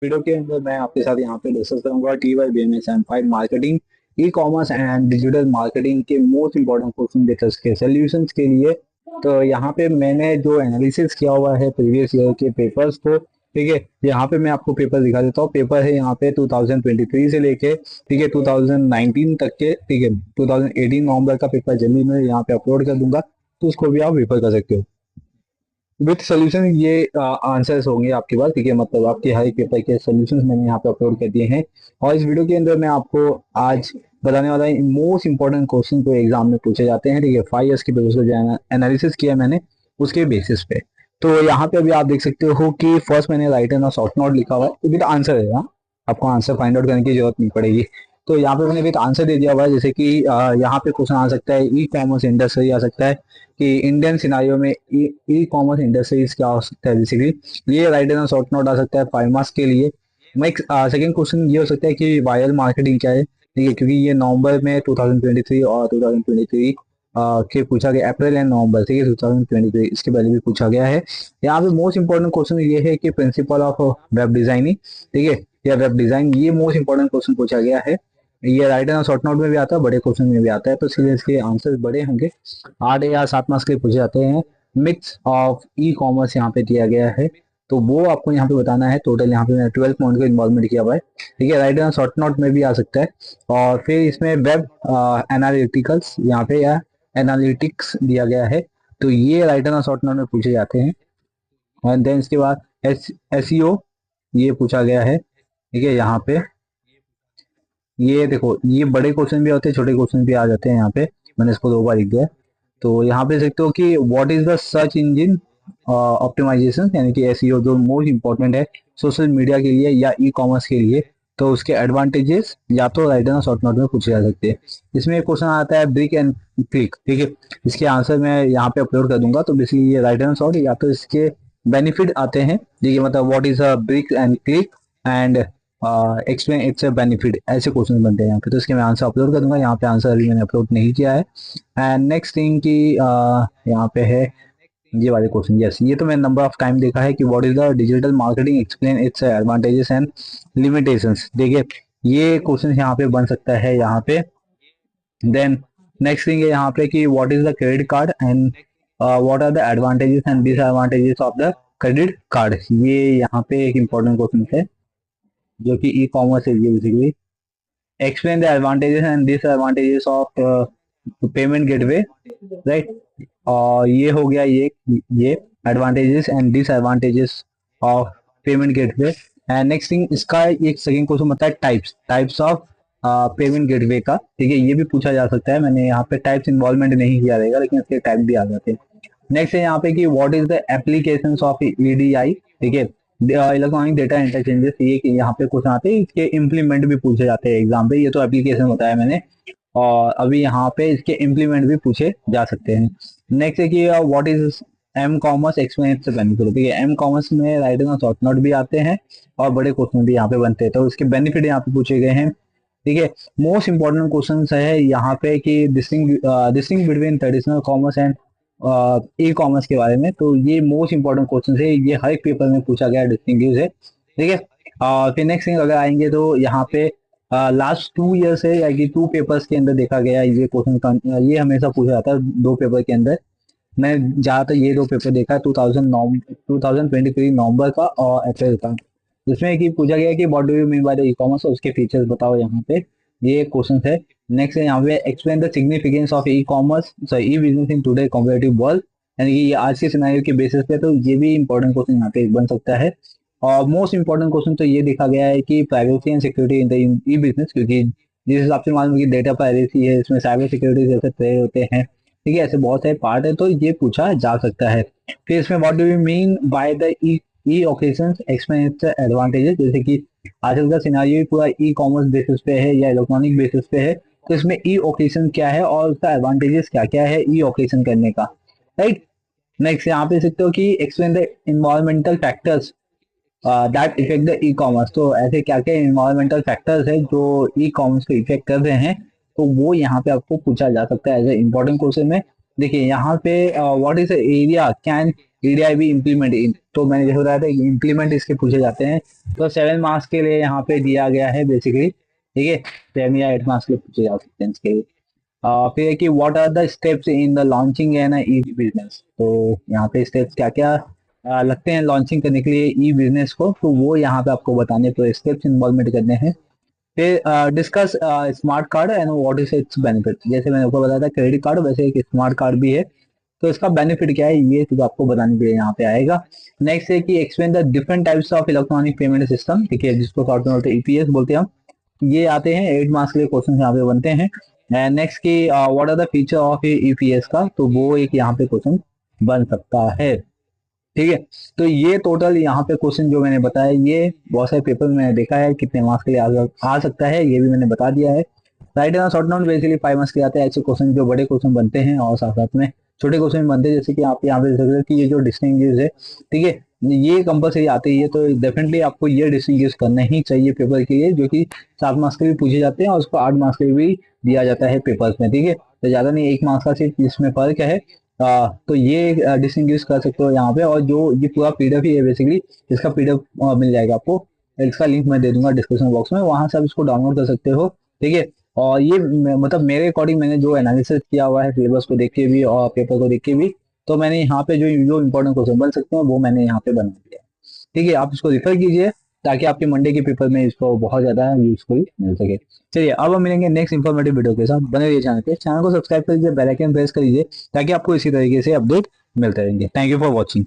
Video के अंदर मैं आपके साथ यहाँ पे डिस्कस करूंगा TYBMS and 5 marketing e commerce and digital marketing के मोस्ट इंपॉर्टेंट क्वेश्चन पेपर्स के सॉल्यूशंस के लिए। तो यहाँ पे मैंने जो एनालिसिस किया हुआ है प्रीवियस ईयर के पेपर्स को, ठीक है। यहाँ पे मैं आपको पेपर दिखा देता हूँ। पेपर है यहाँ पे 2023 से लेके, ठीक है, 2019 तक के, ठीक है। 2018 नवंबर का पेपर जल्दी मैं यहाँ पे अपलोड कर दूंगा, तो उसको भी आप रेफर कर सकते हो। विथ सोल्यूशन ये आंसर्स होंगे आपके पास, ठीक है। मतलब आपके हर एक पेपर के सॉल्यूशंस मैंने यहाँ पे अपलोड कर दिए हैं। और इस वीडियो के अंदर मैं आपको आज बताने वाला मोस्ट इंपॉर्टेंट क्वेश्चन जो एग्जाम में पूछे जाते हैं, ठीक है। 5 ईयर्स के पेपर को जो एनालिसिस किया मैंने उसके बेसिस पे। तो यहाँ पे अभी आप देख सकते हो कि फर्स्ट मैंने राइट एंड शॉर्ट नोट लिखा हुआ है, विद आंसर है। हाँ, आपको आंसर फाइंड आउट करने की जरूरत नहीं पड़ेगी। तो यहाँ पे मैंने विद आंसर दे दिया हुआ है, जैसे कि यहाँ पे क्वेश्चन आ सकता है ई कॉमर्स इंडस्ट्री आ सकता है कि इंडियन सिनारियो में ई कॉमर्स इंडस्ट्रीज क्या हो सकता है बेसिकली। ये राइट एंड शॉर्ट नोट आ सकता है 5 मार्क्स के लिए। नेक्स्ट सेकंड क्वेश्चन ये हो सकता है कि वायरल मार्केटिंग क्या है, ठीक है, क्योंकि ये नवंबर में 2023 और 2023 के पूछा गया, अप्रैल एंड नवंबर, ठीक है, 2023 इसके पहले भी पूछा गया है। यहाँ पे मोस्ट इंपॉर्टेंट क्वेश्चन ये है कि प्रिंसिपल ऑफ वेब डिजाइनिंग, ठीक है, या वेब डिजाइन, ये मोस्ट इंपॉर्टेंट क्वेश्चन पूछा गया है। ये राइट एंड शॉर्ट नोट में भी आता है, बड़े क्वेश्चन में भी आता है, तो इसलिए इसके आंसर बड़े होंगे। 8 या 7 मार्क्स के पूछे जाते हैं। मिक्स ऑफ ई कॉमर्स यहाँ पे दिया गया है, तो वो आपको यहाँ पे बताना है। टोटल यहाँ पे मैंने 12 पॉइंट का इन्वॉल्वमेंट किया हुआ है, ठीक है। राइट एंड शॉर्ट नोट में भी आ सकता है। और फिर इसमें वेब एनालिटिकल्स यहाँ पे या एनालिटिक्स दिया गया है, तो ये राइट एंड शॉर्ट नोट में पूछे जाते हैं। और देन इसके बाद एसईओ ये पूछा गया है, ठीक है। यहाँ पे ये देखो, ये बड़े क्वेश्चन भी होते हैं, छोटे क्वेश्चन भी आ जाते हैं यहाँ पे। मैंने इसको 2 बार लिख दिया। तो यहाँ पे देखते हो कि what is the search engine optimization, यानी कि एसईओ जो मोस्ट इंपॉर्टेंट है सोशल मीडिया के लिए या ई कॉमर्स के लिए। तो उसके एडवांटेजेस या तो राइट एंड शॉर्ट नोट में पूछे जा सकते हैं। इसमें एक क्वेश्चन आता है ब्रिक एंड क्लिक, ठीक है। इसके आंसर मैं यहाँ पे अपलोड कर दूंगा। तो बेसिकली ये राइट एंड शॉर्ट या तो इसके बेनिफिट आते हैं, ठीक है, मतलब what is a brick and click and explain its benefit, ऐसे क्वेश्चन बनते हैं यहाँ पे। तो इसके मैं आंसर अपलोड कर दूंगा। यहाँ पे आंसर अभी मैंने अपलोड नहीं किया है। एंड नेक्स्ट थिंग की यहाँ पे है ये वाले क्वेश्चन। यस, ये तो मैंने नंबर ऑफ टाइम देखा है कि what is the digital marketing, explain its advantages and limitations, देखिए ये क्वेश्चन यहाँ पे बन सकता है यहाँ पे। देन नेक्स्ट थिंग है यहाँ पे कि what is the credit card and what are the advantages and disadvantages of the credit card, ये यहाँ पे एक इंपॉर्टेंट क्वेश्चन है जो कि ई कॉमर्स है ये basically. Explain the advantages and disadvantages of payment gateway, right. और ये हो गया ये advantages and disadvantages of payment gateway. And next thing इसका एक सेकंड क्वेश्चन बताया टाइप्स ऑफ पेमेंट गेटवे का, ठीक है, ये भी पूछा जा सकता है। मैंने यहाँ पे टाइप्स इन्वॉल्वमेंट नहीं किया रहेगा, लेकिन इसके टाइप भी आ जाते हैं। नेक्स्ट है यहाँ पे कि what is the applications of EDI, ठीक है, इलेक्ट्रॉनिक डेटा इंटरचेंजेस, ये कि यहाँ पे कुछ आते हैं, इसके इम्प्लीमेंट भी पूछे जाते हैं एग्जाम पे। ये तो एप्लीकेशन बताया मैंने, और अभी यहाँ पे इसके इम्प्लीमेंट भी पूछे जा सकते हैं। नेक्स्ट है कि what is M commerce, explain its benefit, ठीक है। एम कॉमर्स में राइट एंड शॉर्ट नोट भी आते हैं और बड़े क्वेश्चन भी यहाँ पे बनते हैं, तो इसके बेनिफिट यहाँ पे पूछे गए हैं, ठीक है। मोस्ट इंपॉर्टेंट क्वेश्चन है यहाँ पे कि distinguish between traditional commerce and e commerce के बारे में। तो ये मोस्ट इंपॉर्टेंट क्वेश्चन है, ये हर एक पेपर में पूछा गया डिस्टिंग है, ठीक है। फिर नेक्स्ट थिंग अगर आएंगे तो यहाँ पे लास्ट 2 ईयर से या कि 2 पेपर्स के अंदर देखा गया है ये क्वेश्चन, ये हमेशा पूछा जाता है 2 पेपर के अंदर। मैं ज्यादातर ये 2 पेपर देखा है, 2023 नवंबर का और अप्रैल का, जिसमें कि पूछा गया कि what do you mean by the e commerce, उसके फीचर्स बताओ यहाँ पे, ये क्वेश्चन है। नेक्स्ट है यहाँ पे explain the significance of e commerce sorry E business in today competitive world, यानी कि ये आज के सिनेरियो के बेसिस पे, तो ये भी इंपॉर्टेंट क्वेश्चन यहाँ पे बन सकता है। और मोस्ट इंपॉर्टेंट क्वेश्चन तो ये देखा गया है कि privacy and security in the E business, क्योंकि जिस हिसाब से मालूम है कि डेटा प्राइवेसी है, इसमें साइबर सिक्योरिटी जैसे प्ले होते हैं, ठीक है, ऐसे बहुत सारे पार्ट है, तो ये पूछा जा सकता है। फिर इसमें what do you mean by the E occasions, explain its advantages, जैसे कि आजकल का सिनारियो पूरा ई कॉमर्स बेसिस पे है या इलेक्ट्रॉनिक बेसिस पे है, तो इसमें ई ओकेजन क्या है और उसका एडवांटेजेस क्या क्या है ई ओकेजन करने का, राइट। नेक्स्ट यहाँ पे सकते हो कि explain the environmental factors that effect the e commerce, तो ऐसे क्या क्या इन्वायरमेंटल फैक्टर्स है जो ई कॉमर्स को इफेक्ट कर रहे हैं, तो वो यहाँ पे आपको पूछा जा सकता है एज ए इम्पोर्टेंट क्वेश्चन में। देखिए यहाँ पे what is area can EDI भी इम्प्लीमेंट इन, तो मैंने जैसे बताया था इम्प्लीमेंट इसके पूछे जाते हैं। तो 7 मार्क्स के लिए यहाँ पे दिया गया है बेसिकली, ठीक है, 7 या 8 मार्क्स के लिए पूछे जा सकते हैं इसके लिए। फिर है कि what are the steps in the launching an E business, तो यहाँ पे स्टेप्स क्या क्या लगते हैं लॉन्चिंग करने के लिए ई बिजनेस को, तो वो यहाँ पे आपको बताने, तो स्टेप्स इन्वॉल्वमेंट करने हैं। फिर discuss smart card and what is it's benefit, जैसे मैंने आपको बताया था क्रेडिट कार्ड, वैसे एक स्मार्ट कार्ड भी है, तो इसका बेनिफिट क्या है ये तो आपको बताने के लिए यहाँ पे आएगा। नेक्स्ट है कि explain the different types of electronic payment system, ठीक है, जिसको शॉर्ट में बोलते हैं ईपीएस बोलते हैं हम। ये आते हैं 8 मार्क्स के लिए क्वेश्चन यहाँ पे बनते हैं। एंड नेक्स्ट की what are the feature of EPS का, तो वो एक यहाँ पे क्वेश्चन बन सकता है, ठीक है। तो ये टोटल यहाँ पे क्वेश्चन जो मैंने बताया, ये बहुत सारे पेपर में मैंने देखा है कितने मार्क्स के लिए आ सकता है, ये भी मैंने बता दिया है। Right and short note basically 5 marks के आते हैं ऐसे क्वेश्चन, जो बड़े क्वेश्चन बनते हैं और साथ साथ में छोटे क्वेश्चन बनते हैं, जैसे कि आप यहाँ पे देख सकते हैं कि ये जो डिस्टिंग्विश है, ठीक है, ये कंपलसरी आते ही है, तो डेफिनेटली आपको ये डिस्टिंग्विश करना ही चाहिए पेपर के लिए, जो कि 7 मार्क्स के भी पूछे जाते हैं और उसको 8 मार्क्स के भी दिया जाता है पेपर्स में, ठीक है। तो ज्यादा नहीं, 1 मार्क्स का सिर्फ इसमें फर्क है। तो ये डिस्टिंग्विश कर सकते हो यहाँ पे। और जो ये पूरा पीडीएफ ही है बेसिकली, इसका पीडीएफ मिल जाएगा आपको, इसका लिंक मैं दे दूंगा डिस्क्रिप्शन बॉक्स में, वहां से आप इसको डाउनलोड कर सकते हो, ठीक है। और ये मतलब मेरे अकॉर्डिंग मैंने जो एनालिसिस किया हुआ है सिलेबस को देख के भी और पेपर को देख के भी, तो मैंने यहाँ पे जो जो इंपॉर्टेंट क्वेश्चन बन सकते हैं वो मैंने यहाँ पे बना दिया है, ठीक है। आप इसको रेफर कीजिए ताकि आपके मंडे के पेपर में इसको बहुत ज्यादा यूजफुल मिल सके। चलिए अब हम मिलेंगे नेक्स्ट इन्फॉर्मेटिव वीडियो के साथ, बने रहिए चैनल पे, चैनल को सब्सक्राइब कर लीजिए, बेल आइकन प्रेस कर लीजिए ताकि आपको इसी तरीके से अपडेट मिलते रहेंगे। Thank you for watching.